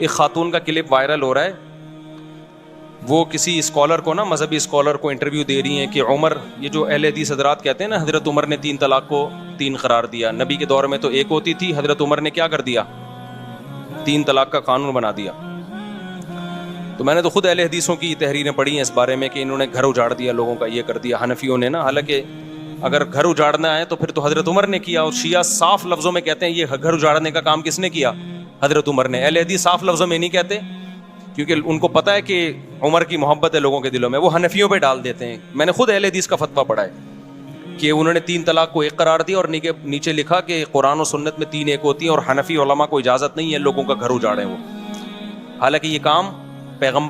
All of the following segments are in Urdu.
ایک خاتون کا کلپ وائرل ہو رہا ہے, وہ کسی اسکالر کو نا, مذہبی اسکالر کو انٹرویو دے رہی ہیں کہ عمر, یہ جو اہل حدیث حضرات کہتے ہیں نا حضرت عمر نے 3 طلاق کو 3 قرار دیا, نبی کے دور میں تو 1 ہوتی تھی, حضرت عمر نے کیا کر دیا, 3 طلاق کا قانون بنا دیا. تو میں نے تو خود اہل حدیثوں کی تحریریں پڑھی ہیں اس بارے میں کہ انہوں نے گھر اجاڑ دیا لوگوں کا, یہ کر دیا حنفیوں نے نا. حالانکہ اگر گھر اجاڑنا ہے تو پھر تو حضرت عمر نے کیا, اور شیعہ صاف لفظوں میں کہتے ہیں یہ گھر اجاڑنے کا کام کس نے کیا, حضرت عمر نے. اہل حدیث صاف لفظوں میں نہیں کہتے کیونکہ ان کو پتہ ہے کہ عمر کی محبت ہے لوگوں کے دلوں میں, وہ حنفیوں پہ ڈال دیتے ہیں. میں نے خود اہل حدیث کا فتویٰ پڑھا ہے کہ انہوں نے 3 طلاق کو 1 قرار دیا اور نیچے لکھا کہ قرآن و سنت میں 3 1 ہوتی ہیں, اور حنفی علماء کو اجازت نہیں ہے لوگوں کا گھر اجاڑیں وہ. حالانکہ یہ کام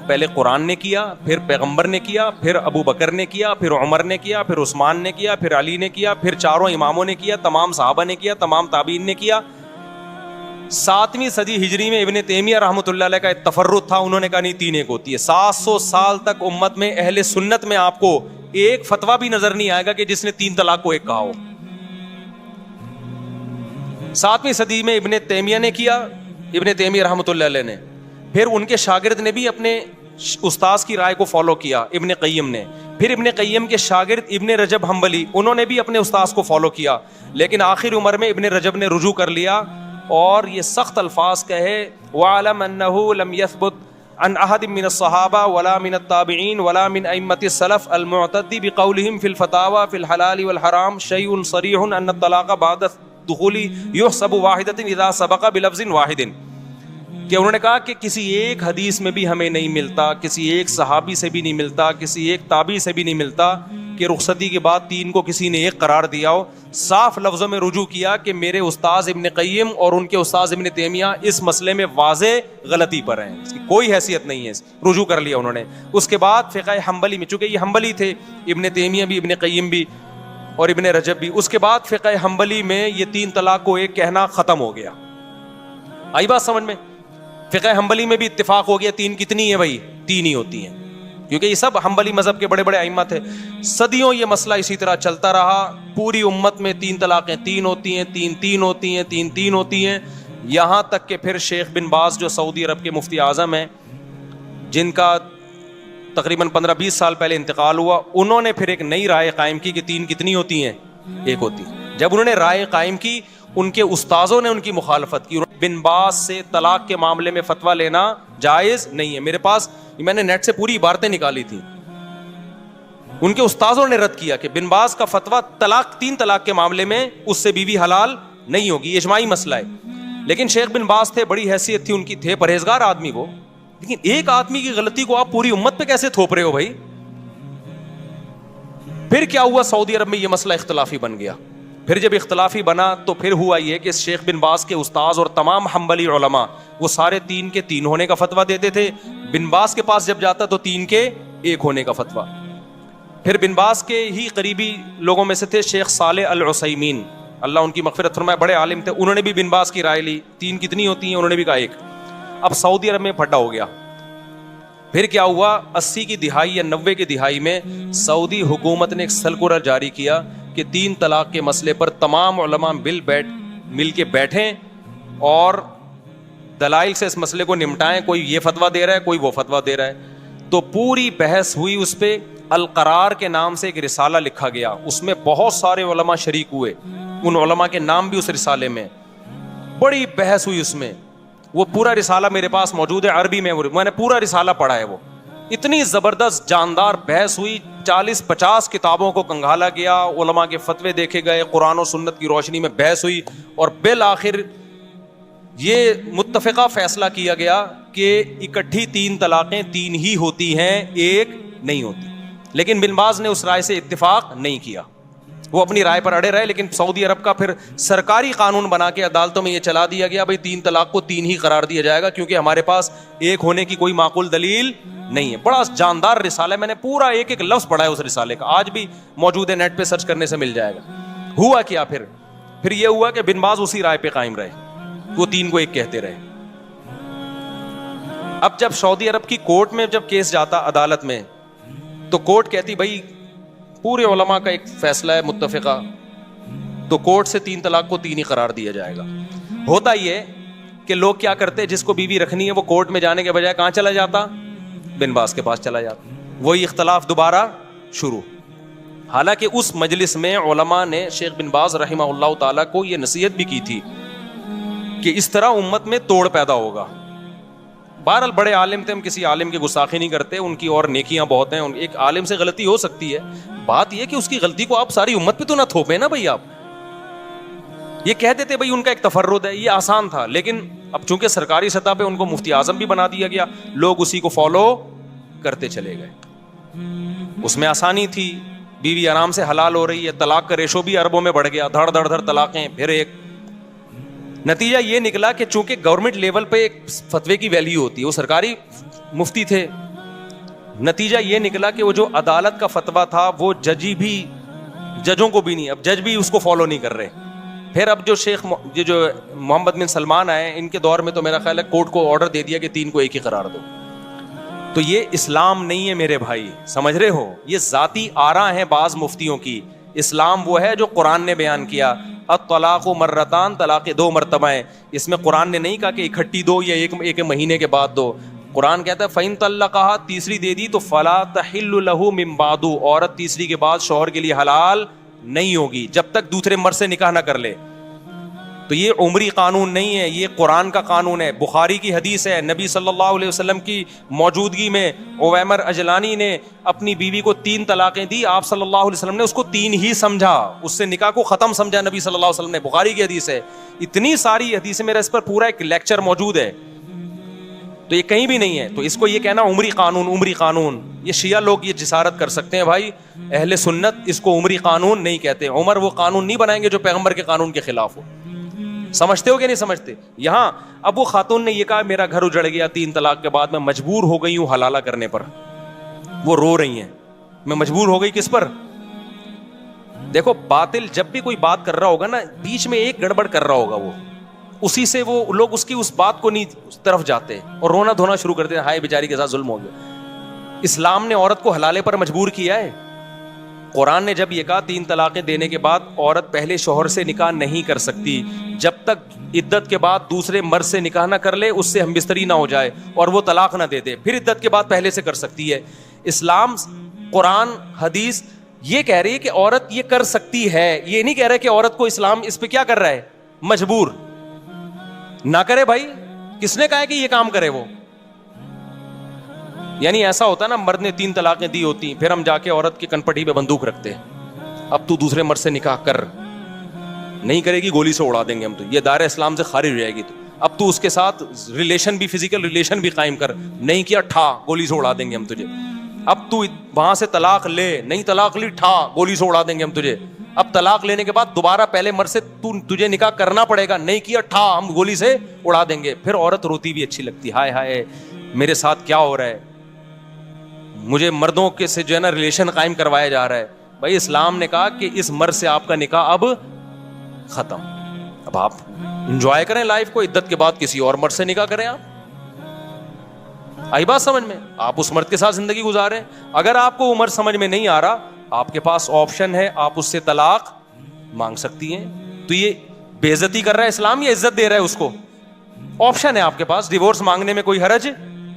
پہلے قرآن نے کیا, پھر پیغمبر نے کیا, پھر ابو بکر نے کیا, پھر عمر نے کیا, پھر عثمان نے کیا, پھر علی نے کیا, پھر چاروں اماموں نے کیا, تمام صحابہ نے کیا, تمام تابعین نے کیا. 7ویں صدی ہجری میں ابن تیمیہ رحمۃ اللہ علیہ کا ایک تفرد تھا, انہوں نے کہا نہیں 3 1 ہوتی ہے. 700 سال تک امت میں اہل سنت میں آپ کو ایک فتویٰ بھی نظر نہیں آئے گا کہ جس نے 3 طلاق کو 1 کہا ہو. 7ویں صدی میں ابن تیمیہ نے کیا, ابن تیمیہ رحمۃ اللہ علیہ نے, پھر ان کے شاگرد نے بھی اپنے استاذ کی رائے کو فالو کیا, ابن قیم نے, پھر ابن قیم کے شاگرد ابن رجب حنبلی, انہوں نے بھی اپنے استاذ کو فالو کیا. لیکن آخر عمر میں ابن رجب نے رجوع کر لیا اور یہ سخت الفاظ کہے, وَعَلَمْ أَنَّهُ لَمْ يَثْبُتْ عَنْ أَحَدٍ مِّنَ الصَّحَابَةِ وَلَا مِنَ التَّابِعِينَ وَلَا مِنْ أَئِمَّةِ السَّلَفِ الْمُعْتَدِّ بِقَوْلِهِمْ فِي الْفَتَاوَى فِي الْحَلَالِ وَالْحَرَامِ شَيْءٌ صَرِيحٌ أَنَّ الطَّلَاقَ بَعْدَ الدُّخُولِ يُحْسَبُ وَاحِدَةٍ إِذَا سَبَقَ بِلَفْظٍ وَاحِدٍ. کہ انہوں نے کہا کہ کسی ایک حدیث میں بھی ہمیں نہیں ملتا, کسی ایک صحابی سے بھی نہیں ملتا, کسی ایک تابعی سے بھی نہیں ملتا کہ رخصتی کے بعد 3 کو کسی نے 1 قرار دیا ہو. صاف لفظوں میں رجوع کیا کہ میرے استاذ ابن قیم اور ان کے استاذ ابن تیمیہ اس مسئلے میں واضح غلطی پر ہیں, اس کی کوئی حیثیت نہیں ہے. رجوع کر لیا انہوں نے. اس کے بعد فقہ حنبلی میں, چونکہ یہ حنبلی تھے, ابن تیمیہ بھی, ابن قیم بھی اور ابن رجب بھی, اس کے بعد فقہ حنبلی میں یہ 3 طلاق کو 1 کہنا ختم ہو گیا. آئی بات سمجھ میں؟ فقہ حنبلی میں بھی اتفاق ہو گیا 3 کتنی ہے بھائی, 3 ہی ہوتی ہیں, کیونکہ یہ سب حنبلی مذہب کے بڑے بڑے ائمہ تھے. صدیوں یہ مسئلہ اسی طرح چلتا رہا, پوری امت میں 3 طلاقیں 3 ہوتی ہیں, 3 3 ہوتی ہیں, 3 3 ہوتی ہیں, یہاں تک کہ پھر شیخ بن باز جو سعودی عرب کے مفتی اعظم ہیں, جن کا تقریباً 15-20 سال پہلے انتقال ہوا, انہوں نے پھر ایک نئی رائے قائم کی کہ 3 کتنی ہوتی ہیں, 1 ہوتی ہیں. جب انہوں نے رائے قائم کی, ان کے استاذوں نے ان کی مخالفت کی. بن باز سے طلاق کے معاملے میں فتویٰ لینا جائز نہیں ہے. میرے پاس میں نے نیٹ سے پوری عبارتیں نکالی تھیں, ان کے استاذوں نے رد کیا کہ بن باز کا فتویٰ 3 طلاق کے معاملے میں اس سے بیوی حلال نہیں ہوگی, اجماعی مسئلہ ہے. لیکن شیخ بن باز تھے, بڑی حیثیت تھی ان کی, تھے پرہیزگار آدمی وہ, لیکن ایک آدمی کی غلطی کو آپ پوری امت پہ کیسے تھوپ رہے ہو بھائی؟ پھر کیا ہوا, سعودی عرب میں یہ مسئلہ اختلافی بن گیا. پھر جب اختلافی بنا تو پھر ہوا یہ کہ شیخ بن باز کے استاذ اور تمام حنبلی علماء وہ سارے 3 کے 3 ہونے کا فتویٰ دیتے تھے. بن باز کے پاس جب جاتا تو 3 کے 1 ہونے کا فتویٰ. پھر بن باز کے ہی قریبی لوگوں میں سے تھے شیخ صالح العثیمین, اللہ ان کی مغفرت فرمائے, بڑے عالم تھے, انہوں نے بھی بن باز کی رائے لی, 3 کتنی ہوتی ہیں, انہوں نے بھی کہا 1. اب سعودی عرب میں پھڈا ہو گیا. پھر کیا ہوا, 80 کی دہائی یا 90 کی دہائی میں سعودی حکومت نے ایک سرکولر جاری کیا کہ 3 طلاق کے مسئلے پر تمام علماء مل کے بیٹھیں اور دلائل سے اس مسئلے کو نمٹائیں. کوئی یہ فتویٰ دے رہا ہے, کوئی وہ فتویٰ دے رہا ہے. تو پوری بحث ہوئی اس پہ. القرار کے نام سے ایک رسالہ لکھا گیا, اس میں بہت سارے علماء شریک ہوئے, ان علماء کے نام بھی اس رسالے میں. بڑی بحث ہوئی اس میں, وہ پورا رسالہ میرے پاس موجود ہے عربی میں نے پورا رسالہ پڑھا ہے. وہ اتنی زبردست جاندار بحث ہوئی, 40-50 کتابوں کو کنگھالا گیا, علماء کے فتوے دیکھے گئے, قرآن و سنت کی روشنی میں بحث ہوئی, اور بالآخر یہ متفقہ فیصلہ کیا گیا کہ اکٹھی 3 طلاقیں 3 ہی ہوتی ہیں, 1 نہیں ہوتی. لیکن بن باز نے اس رائے سے اتفاق نہیں کیا, وہ اپنی رائے پر اڑے رہے. لیکن سعودی عرب کا پھر سرکاری قانون بنا کے عدالتوں میں یہ چلا دیا گیا بھائی 3 طلاق کو 3 ہی قرار دیا جائے گا, کیونکہ ہمارے پاس 1 ہونے کی کوئی معقول دلیل نہیں ہے. بڑا جاندار رسالہ ہے, میں نے پورا ایک ایک لفظ پڑھا ہے اس رسالے کا, آج بھی موجود ہے, نیٹ پہ سرچ کرنے سے مل جائے گا. ہوا کیا پھر یہ ہوا کہ بن باز اسی رائے پہ قائم رہے, وہ 3 کو 1 کہتے رہے. اب جب سعودی عرب کی کورٹ میں جب کیس جاتا عدالت میں, تو کورٹ کہتی بھائی پورے علماء کا ایک فیصلہ ہے متفقہ, تو کورٹ سے 3 طلاق کو 3 ہی قرار دیا جائے گا. ہوتا یہ کہ لوگ کیا کرتے, جس کو بیوی رکھنی ہے وہ کورٹ میں جانے کے بجائے کہاں چلا جاتا, بن باز کے پاس چلا جاتا, وہی اختلاف دوبارہ شروع. حالانکہ اس مجلس میں علماء نے شیخ بن باز رحمہ اللہ تعالیٰ کو یہ نصیحت بھی کی تھی کہ اس طرح امت میں توڑ پیدا ہوگا. بہرحال بڑے عالم تھے, ہم کسی عالم کی گستاخی نہیں کرتے, ان کی اور نیکیاں بہت ہیں. ایک عالم سے غلطی ہو سکتی ہے, بات یہ کہ اس کی غلطی کو آپ ساری امت پہ تو نہ تھوپیں نا بھائی. آپ یہ کہہ دیتے بھائی ان کا ایک تفرد ہے, یہ آسان تھا. لیکن اب چونکہ سرکاری سطح پہ ان کو مفتی اعظم بھی بنا دیا گیا, لوگ اسی کو فالو کرتے چلے گئے. اس میں آسانی تھی, بیوی آرام سے حلال ہو رہی ہے, طلاق کا ریشو بھی اربوں میں بڑھ گیا, دھڑ دھڑ دھڑ طلاقیں, پھر ایک. نتیجہ یہ نکلا کہ چونکہ گورنمنٹ لیول پہ ایک فتوے کی ویلیو ہوتی ہے, وہ سرکاری مفتی تھے, نتیجہ یہ نکلا کہ وہ جو عدالت کا فتویٰ تھا وہ ججوں کو بھی نہیں, اب جج بھی اس کو فالو نہیں کر رہے. پھر اب جو جو محمد بن سلمان آئے, ان کے دور میں تو میرا خیال ہے کورٹ کو آرڈر دے دیا کہ 3 کو ایک ہی قرار دو. تو یہ اسلام نہیں ہے میرے بھائی, سمجھ رہے ہو, یہ ذاتی آراء ہیں بعض مفتیوں کی. اسلام وہ ہے جو قرآن نے بیان کیا, الطلاق مرتان, طلاق 2 مرتبہ ہیں. اس میں قرآن نے نہیں کہا کہ اکٹھی دو یا ایک مہینے کے بعد دو. قرآن کہتا ہے فَإِن طَلَّقَهَا, تیسری دے دی تو فَلَا تَحِلُّ لَهُ مِن بَعْدُ, عورت تیسری کے بعد شوہر کے لیے حلال نہیں ہوگی جب تک دوسرے مرد سے نکاح نہ کر لے. تو یہ عمری قانون نہیں ہے, یہ قرآن کا قانون ہے. بخاری کی حدیث ہے, نبی صلی اللہ علیہ وسلم کی موجودگی میں اویمر اجلانی نے اپنی بیوی کو 3 طلاقیں دی. آپ صلی اللہ علیہ وسلم نے اس کو 3 ہی سمجھا, اس سے نکاح کو ختم سمجھا نبی صلی اللہ علیہ وسلم نے. بخاری کی حدیث ہے. اتنی ساری حدیثیں, میرا اس پر پورا ایک لیکچر موجود ہے, تو یہ کہیں بھی نہیں ہے. تو اس کو یہ کہنا عمری قانون, یہ شیعہ لوگ یہ جسارت کر سکتے ہیں بھائی. اہل سنت اس کو عمری قانون نہیں کہتے. عمر وہ قانون نہیں بنائیں گے جو پیغمبر کے قانون کے خلاف ہو. سمجھتے ہو کہ نہیں سمجھتے؟ یہاں اب وہ خاتون نے یہ کہا میرا گھر اجڑ گیا 3 طلاق کے بعد, میں مجبور ہو گئی ہوں حلالہ کرنے پر. وہ رو رہی ہیں, میں مجبور ہو گئی کس پر؟ دیکھو باطل جب بھی کوئی بات کر رہا ہوگا نا, بیچ میں ایک گڑبڑ کر رہا ہوگا, وہ اسی سے وہ لوگ اس کی اس بات کو نہیں اس طرف جاتے اور رونا دھونا شروع کرتے ہیں, ہائے بیچاری کے ساتھ ظلم ہو گیا. اسلام نے عورت کو حلالے پر مجبور کیا ہے. قرآن نے جب یہ کہا 3 طلاقیں دینے کے بعد عورت پہلے شوہر سے نکاح نہیں کر سکتی جب تک عدت کے بعد دوسرے مرد سے نکاح نہ کر لے, اس سے ہم بستری نہ ہو جائے اور وہ طلاق نہ دے دے, پھر عدت کے بعد پہلے سے کر سکتی ہے. اسلام, قرآن, حدیث یہ کہہ رہی ہے کہ عورت یہ کر سکتی ہے, یہ نہیں کہہ رہا کہ عورت کو اسلام اس پہ کیا کر رہا ہے, مجبور نہ کرے. بھائی کس نے کہا ہے کہ یہ کام کرے وہ؟ یعنی ایسا ہوتا نا, مرد نے 3 طلاقیں دی ہوتی, پھر ہم جا کے عورت کی کنپٹی پہ بندوق رکھتے, اب تو دوسرے مرد سے نکاح کر, نہیں کرے گی گولی سے اڑا دیں گے ہم, تو یہ دائرہ اسلام سے خارج ہو جائے گی. تو اب تو اس کے ساتھ ریلیشن بھی, فزیکل ریلیشن بھی قائم کر, نہیں کیا ٹھا گولی سے اڑا دیں گے ہم تجھے. اب تو وہاں سے طلاق لے, نہیں طلاق لی ٹھا گولی سے اڑا دیں گے ہم تجھے. اب طلاق لینے کے بعد دوبارہ پہلے مرد سے تجھے نکاح کرنا پڑے گا, نہیں کیا ٹھا ہم گولی سے اڑا دیں گے. پھر عورت روتی بھی اچھی لگتی, ہائے ہائے میرے ساتھ کیا ہو رہا ہے, مجھے مردوں کے سے جو ہے نا ریلیشن قائم کروایا جا رہا ہے. بھائی اسلام نے کہا کہ اس مرد سے آپ کا نکاح اب ختم, اب آپ انجوائے کریں لائف کو, عدت کے بعد کسی اور مرد سے نکاح کریں. آپ آئی بات سمجھ میں؟ آپ اس مرد کے ساتھ زندگی گزاریں. اگر آپ کو وہ مرد سمجھ میں نہیں آ رہا, آپ کے پاس آپشن ہے, آپ اس سے طلاق مانگ سکتی ہیں. تو یہ بے عزتی کر رہا ہے اسلام یا عزت دے رہا ہے اس کو؟ آپشن ہے آپ کے پاس, ڈیورس مانگنے میں کوئی حرج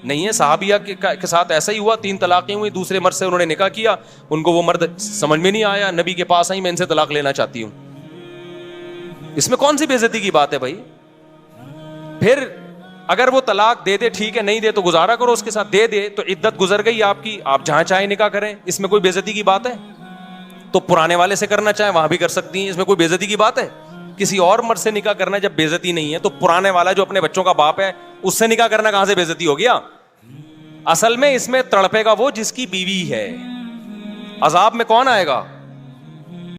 نہیں ہے. صحابیہ کے ساتھ ایسا ہی ہوا, 3 طلاقیں ہوئی, دوسرے مرد سے انہوں نے نکاح کیا, ان کو وہ مرد سمجھ میں نہیں آیا, نبی کے پاس آئی, میں ان سے طلاق لینا چاہتی ہوں. اس میں کون سی بے عزتی کی بات ہے بھائی؟ پھر اگر وہ طلاق دے دے ٹھیک ہے, نہیں دے تو گزارا کرو اس کے ساتھ, دے دے تو عدت گزر گئی آپ کی, آپ جہاں چاہیں نکاح کریں, اس میں کوئی بے عزتی کی بات ہے؟ تو پرانے والے سے کرنا چاہیں وہاں بھی کر سکتی ہیں, اس میں کوئی بے عزتی کی بات ہے؟ کسی اور مرد سے نکاح کرنا جب بے عزتی نہیں ہے, تو پرانے والا جو اپنے بچوں کا باپ ہے اس سے نکاح کرنا کہاں سے بے عزتی ہو گیا؟ اصل میں اس میں تڑپے گا وہ جس کی بیوی ہے. عذاب میں کون آئے گا؟